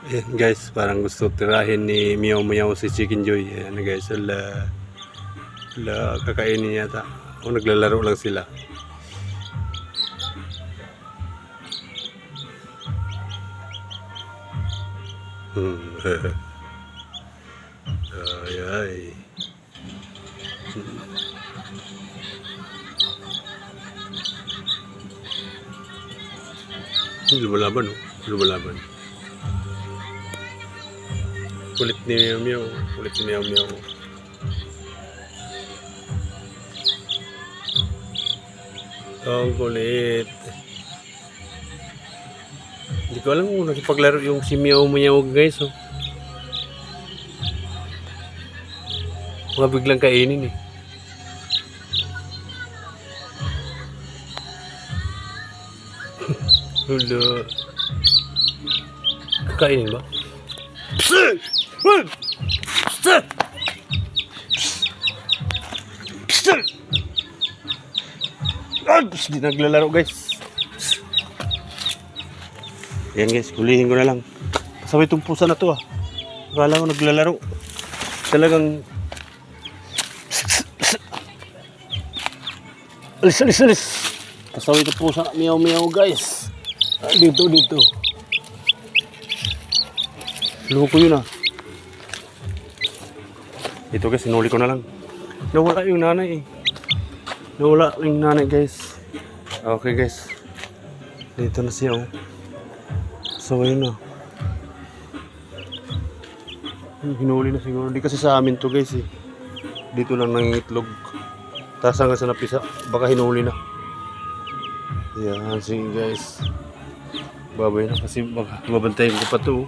Ayan guys, parang gusto tirahin ni Meow Meow si Chicken Joy. Ayan guys, kakainin yata. O naglalaro lang sila. Ay ay. Lumalaban oh. Lumalaban. Kulit ni Meow Meow. Kulit ni Meow Meow. Ang kulit. Hindi ko alam kung nakipaglaro yung si Meow Meow guys oh. Mga biglang kainin eh. Hulo. Kakainin ba? Di naglalaro guys. Yan guys, kulihin ko na lang. Kasabay itong pusa na to ah. Akala ko naglalaro. Talagang alis. Kasabay itong pusa na Meow Meow guys. Dito. Loko yun ah. Ito guys, sinuli ko na lang. Nawala yung nanay eh. Nawala yung nanay guys. Okay guys. Dito na siya oh. So ayun na. Hinuli na siguro. Di kasi sa amin to guys eh. Dito lang nangingitlog. Tapos hanggang sa napisa. Baka hinuli na. Yan sige guys. Babay na kasi mabantayin ko pa to.